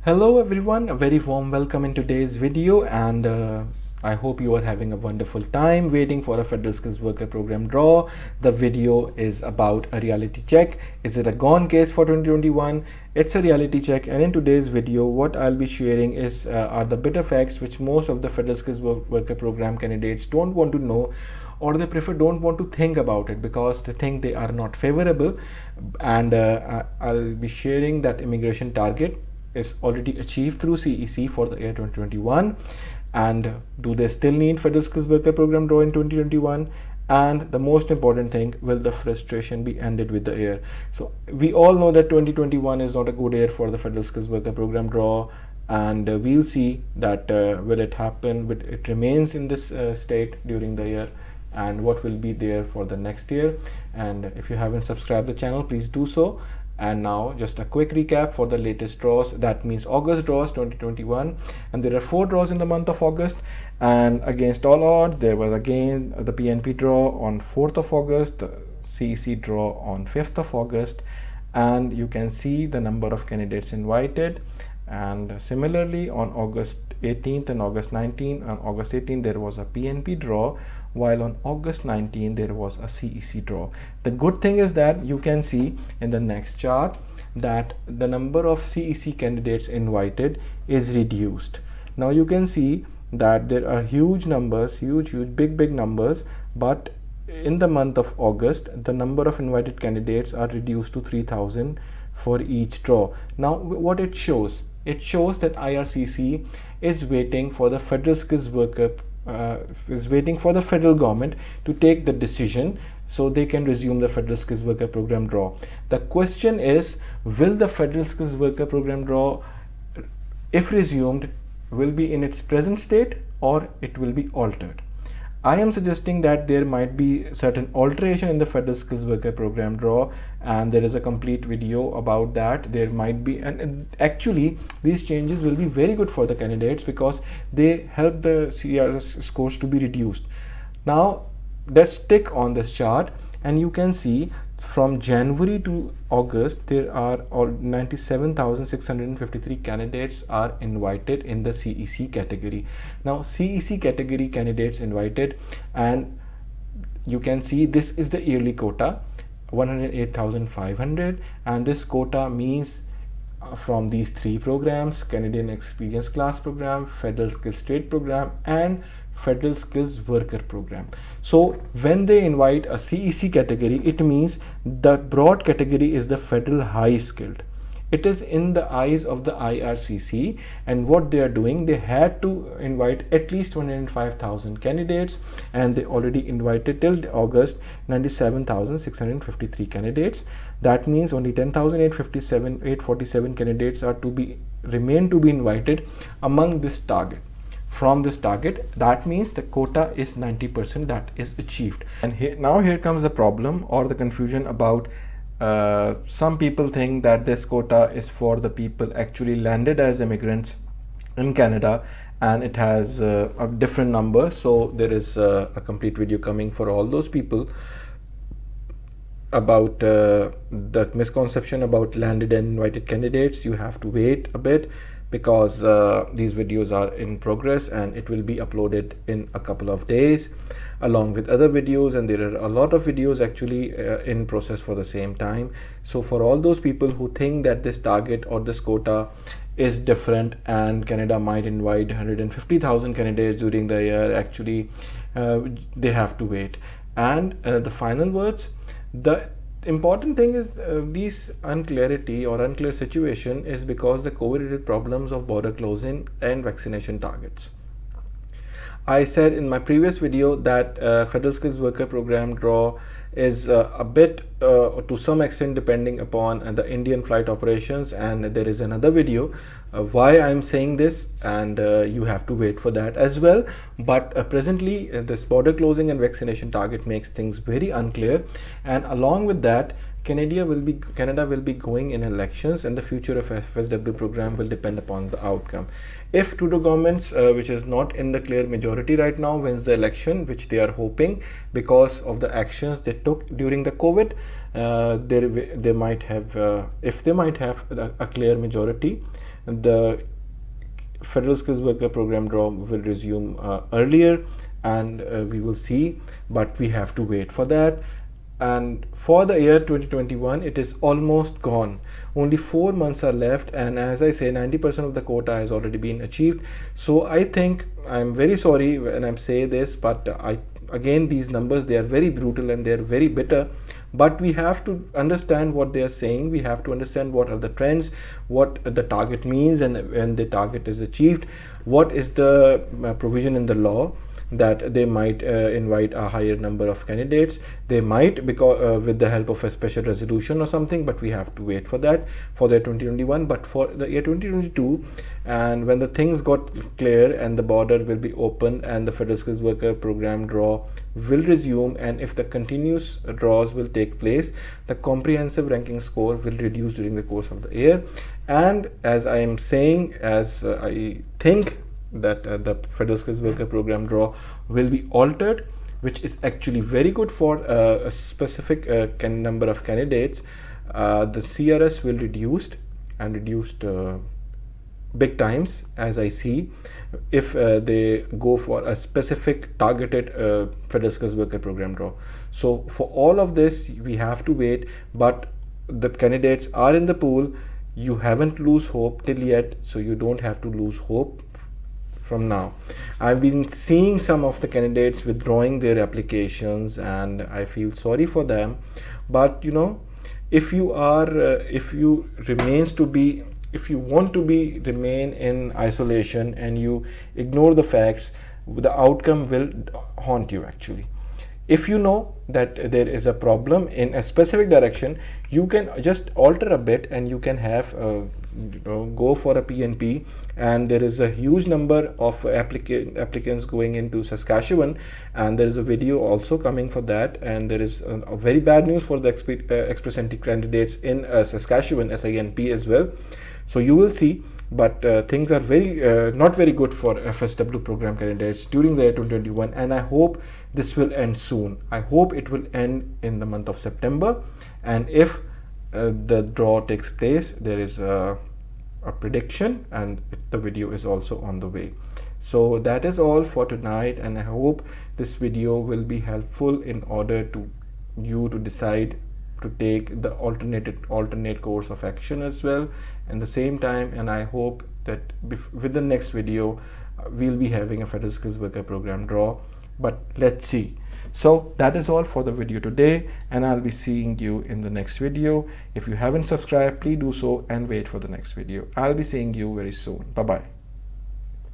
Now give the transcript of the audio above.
Hello everyone, a very warm welcome in today's video, and I hope you are having a wonderful time waiting for a Federal Skills Worker Program draw. The video is about a reality check. Is it a gone case for 2021? It's a reality check, and in today's video what I'll be sharing is are the bitter facts which most of the Federal Skills Worker Program candidates don't want to know, or they prefer don't want to think about it because they think they are not favorable. And I'll be sharing that immigration target is already achieved through CEC for the year 2021, and do they still need Federal Skills Worker Program draw in 2021? And the most important thing, will the frustration be ended with the year? So we all know that 2021 is not a good year for the Federal Skills Worker Program draw, and we'll see that will it happen, but it remains in this state during the year, and what will be there for the next year. And if you haven't subscribed the channel, please do so. And now just a quick recap for the latest draws, that means August draws 2021, and there are 4 draws in the month of August, and against all odds there was again the PNP draw on 4th of August, the CEC draw on 5th of August, and you can see the number of candidates invited. And similarly on August 18th and August 19th, on August 18th there was a PNP draw, while on August 19th there was a CEC draw. The good thing is that you can see in the next chart that the number of CEC candidates invited is reduced. Now you can see that there are huge numbers, huge big numbers, but in the month of August the number of invited candidates are reduced to 3,000 for each draw. Now what it shows that IRCC is waiting for the Federal Skills Worker is waiting for the federal government to take the decision so they can resume the Federal Skills Worker Program draw. The question is, will the Federal Skills Worker Program draw, if resumed, will be in its present state or it will be altered? I am suggesting that there might be certain alteration in the Federal Skills Worker Program draw, and there is a complete video about that. There might be, and actually these changes will be very good for the candidates because they help the CRS scores to be reduced. Now let's tick on this chart, and you can see from January to August there are all 97,653 candidates are invited in the CEC category. Now CEC category candidates invited, and you can see this is the yearly quota 108,500, and this quota means from these 3 programs: Canadian Experience Class Program, Federal Skills Trade Program, and Federal Skills Worker Program. So when they invite a CEC category, it means the broad category is the federal high skilled. It is in the eyes of the IRCC, and what they are doing, they had to invite at least 105,000 candidates, and they already invited till August 97,653 candidates. That means only 10,847 candidates are to be remain to be invited among this target. From this target, that means the quota is 90% that is achieved. And here comes the problem or the confusion about some people think that this quota is for the people actually landed as immigrants in Canada, and it has a different number. So there is a complete video coming for all those people about the misconception about landed and invited candidates. You have to wait a bit because these videos are in progress, and it will be uploaded in a couple of days along with other videos, and there are a lot of videos actually in process for the same time. So for all those people who think that this target or this quota is different and Canada might invite 150,000 candidates during the year, actually they have to wait. And the final words, the important thing is these unclarity or unclear situation is because the COVID-related problems of border closing and vaccination targets. I said in my previous video that Federal Skills Worker Program draw is a bit to some extent depending upon the Indian flight operations, and there is another video why I'm saying this, and you have to wait for that as well. But presently this border closing and vaccination target makes things very unclear, and along with that Canada will be going in elections, and the future of FSW program will depend upon the outcome. If Trudeau governments, which is not in the clear majority right now, wins the election, which they are hoping because of the actions they took during the COVID, they might have, if they might have a clear majority, the federal skills worker program draw will resume earlier, and we will see, but we have to wait for that. And for the year 2021, it is almost gone. Only 4 months are left, and as I say, 90% of the quota has already been achieved. So I think, I'm very sorry when I'm saying this, but again, these numbers, they are very brutal and they are very bitter, but we have to understand what they are saying. We have to understand what are the trends, what the target means, and when the target is achieved, what is the provision in the law that they might invite a higher number of candidates. They might, because with the help of a special resolution or something, but we have to wait for that for the 2021. But for the year 2022, and when the things got clear and the border will be open and the federal skills worker program draw will resume, and if the continuous draws will take place, the comprehensive ranking score will reduce during the course of the year. And as I am saying, as I think that the federal skills worker program draw will be altered, which is actually very good for a specific number of candidates. The CRS will reduced big times, as I see, if they go for a specific targeted federal skills worker program draw. So for all of this, we have to wait, but the candidates are in the pool. You haven't lose hope till yet, so you don't have to lose hope from now. I've been seeing some of the candidates withdrawing their applications, and I feel sorry for them. But you know, if you want to remain in isolation and you ignore the facts, the outcome will haunt you actually. If you know that there is a problem in a specific direction, you can just alter a bit and you can have go for a PNP. And there is a huge number of applicants going into Saskatchewan, and there is a video also coming for that. And there is a very bad news for the express entry candidates in Saskatchewan SINP as well. So you will see, but things are very not very good for FSW program candidates during the year 2021, and I hope this will end soon. I hope it will end in the month of September, and if the draw takes place, there is a prediction, and the video is also on the way. So that is all for tonight, and I hope this video will be helpful in order to you to decide to take the alternate course of action as well in the same time. And I hope that with the next video we'll be having a federal skills worker program draw, but let's see. So that is all for the video today, and I'll be seeing you in the next video. If you haven't subscribed, please do so and wait for the next video. I'll be seeing you very soon. Bye bye.